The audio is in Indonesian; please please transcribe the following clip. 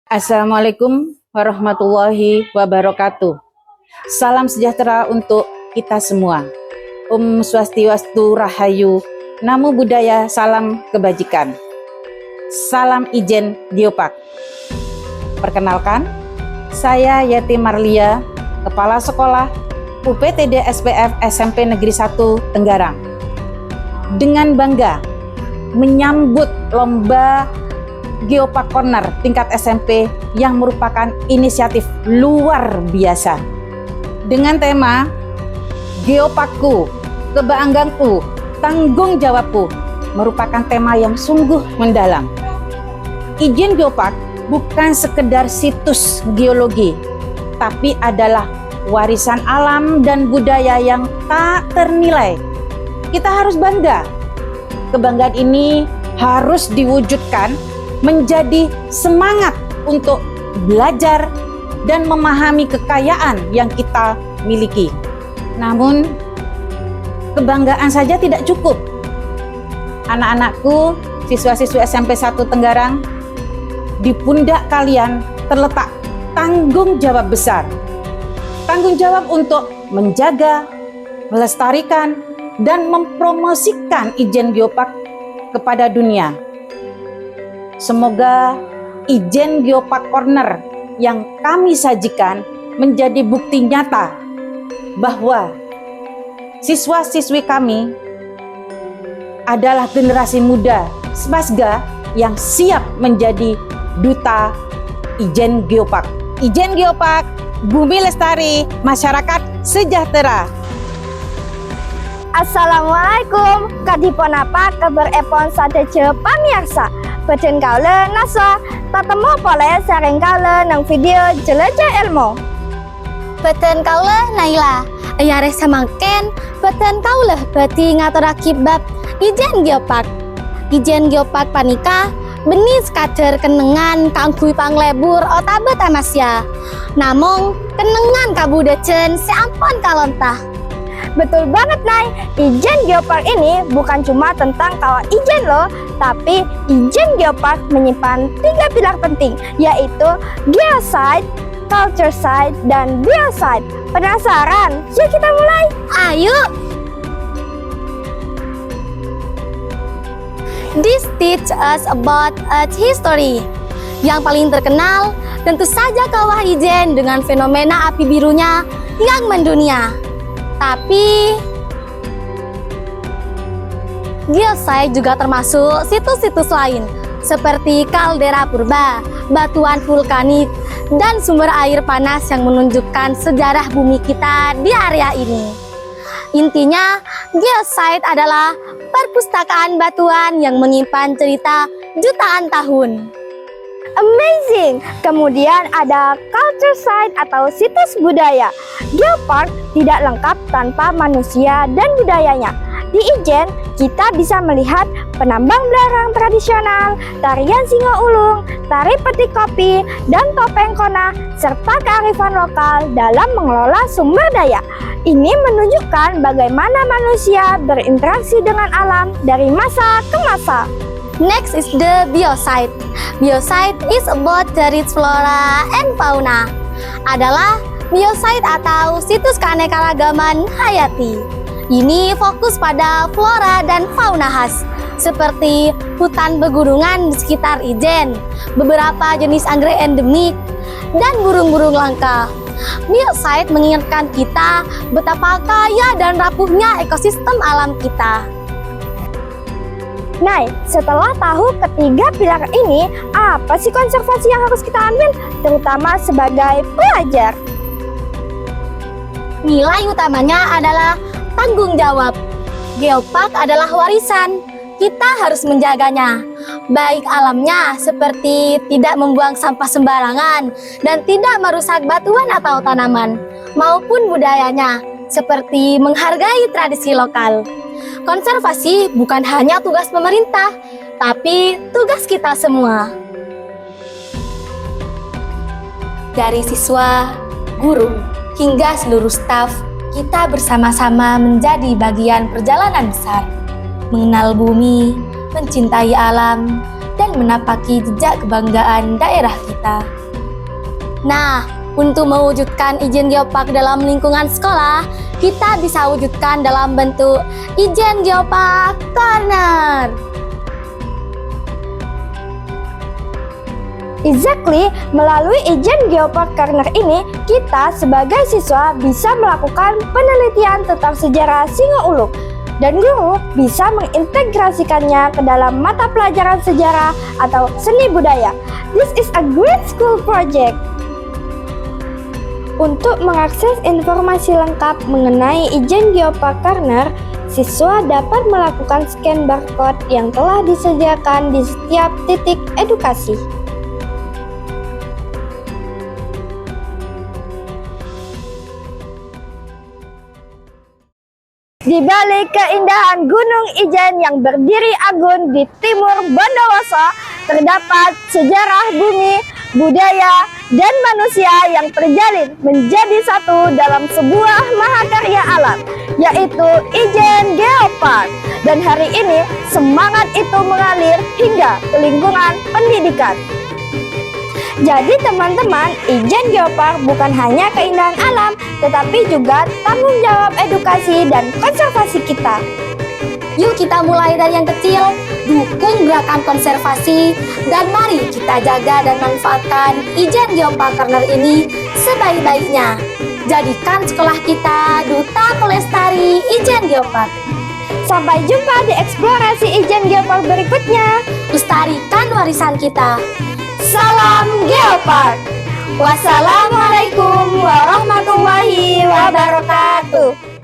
Assalamualaikum warahmatullahi wabarakatuh. Salam sejahtera untuk kita semua. Om Swastiastu Rahayu, Namo Buddhaya, salam kebajikan. Salam Ijen Geopark. Perkenalkan, saya Yati Marlia, Kepala Sekolah UPTD SPF SMP Negeri 1 Tenggarang. Dengan bangga menyambut lomba Geopark Corner tingkat SMP yang merupakan inisiatif luar biasa. Dengan tema Geoparkku, Kebanggaanku, Tanggung Jawabku merupakan tema yang sungguh mendalam. Ijen Geopark bukan sekedar situs geologi, tapi adalah warisan alam dan budaya yang tak ternilai. Kita harus bangga. Kebanggaan ini harus diwujudkan menjadi semangat untuk belajar dan memahami kekayaan yang kita miliki. Namun, kebanggaan saja tidak cukup. Anak-anakku, siswa-siswi SMP 1 Tenggarang, di pundak kalian terletak tanggung jawab besar. Tanggung jawab untuk menjaga, melestarikan, dan mempromosikan Ijen Geopark kepada dunia. Semoga Ijen Geopark Corner yang kami sajikan menjadi bukti nyata bahwa siswa-siswi kami adalah generasi muda Spasga yang siap menjadi duta Ijen Geopark. Ijen Geopark, bumi lestari, masyarakat sejahtera. Assalamualaikum, kadipun apa kabar epon sadece pamirsa. Beten kaula nasa tatemu pole sering kaula nang video jelajah ilmu. Beten kaula Naila, ayare samangken beten kaula bati ngaturake bab Ijen Geopark. Ijen Geopark panika beni sekadar kenengan kanggo panglebur otabe tamasya. Namung kenengan kabudajen seampun kalontah. Betul banget, Nay. Ijen Geopark ini bukan cuma tentang kawah ijen loh, tapi Ijen Geopark menyimpan 3 pilar penting, yaitu geosite, culture site, dan biosite. Penasaran? Yuk kita mulai. Ayo! This teach us about Earth history. Yang paling terkenal tentu saja kawah ijen dengan fenomena api birunya yang mendunia. Tapi geosite juga termasuk situs-situs lain seperti kaldera purba, batuan vulkanik, dan sumber air panas yang menunjukkan sejarah bumi kita di area ini. Intinya, geosite adalah perpustakaan batuan yang menyimpan cerita jutaan tahun. Amazing! Kemudian ada culture site atau situs budaya. Geopark tidak lengkap tanpa manusia dan budayanya. Di Ijen, kita bisa melihat penambang belerang tradisional, tarian singo ulung, tari petik kopi, dan topeng kona, serta kearifan lokal dalam mengelola sumber daya. Ini menunjukkan bagaimana manusia berinteraksi dengan alam dari masa ke masa. Next is the biosite. Biosite is about the rich flora and fauna. Adalah biosite atau situs keanekaragaman hayati. Ini fokus pada flora dan fauna khas, seperti hutan pegunungan di sekitar Ijen, beberapa jenis anggrek endemik, dan burung-burung langka. Biosite mengingatkan kita betapa kaya dan rapuhnya ekosistem alam kita. Nah, setelah tahu ketiga pilar ini, apa sih konservasi yang harus kita ambil, terutama sebagai pelajar? Nilai utamanya adalah tanggung jawab. Geopark adalah warisan, kita harus menjaganya. Baik alamnya seperti tidak membuang sampah sembarangan dan tidak merusak batuan atau tanaman, maupun budayanya seperti menghargai tradisi lokal. Konservasi bukan hanya tugas pemerintah, tapi tugas kita semua. Dari siswa, guru, hingga seluruh staf, kita bersama-sama menjadi bagian perjalanan besar. Mengenal bumi, mencintai alam, dan menapaki jejak kebanggaan daerah kita. Nah, untuk mewujudkan Ijen Geopark dalam lingkungan sekolah, kita bisa wujudkan dalam bentuk Ijen Geopark Corner. Exactly, melalui Ijen Geopark Corner ini, kita sebagai siswa bisa melakukan penelitian tentang sejarah Singo-Uluk, dan guru bisa mengintegrasikannya ke dalam mata pelajaran sejarah atau seni budaya. This is a great school project. Untuk mengakses informasi lengkap mengenai Ijen Geopark Corner, siswa dapat melakukan scan barcode yang telah disediakan di setiap titik edukasi. Di balik keindahan Gunung Ijen yang berdiri agung di timur Bondowoso, terdapat sejarah bumi, budaya, dan manusia yang terjalin menjadi satu dalam sebuah mahakarya alam, yaitu Ijen Geopark. Dan hari ini, semangat itu mengalir hingga ke lingkungan pendidikan. Jadi teman-teman, Ijen Geopark bukan hanya keindahan alam, tetapi juga tanggung jawab edukasi dan konservasi kita. Yuk kita mulai dari yang kecil, dukung gerakan konservasi, dan mari kita jaga dan manfaatkan Ijen Geopark Corner ini sebaik-baiknya. Jadikan sekolah kita duta pelestari Ijen Geopark. Sampai jumpa di eksplorasi Ijen Geopark berikutnya. Lestarikan warisan kita. Salam Geopark. Wassalamualaikum warahmatullahi wabarakatuh.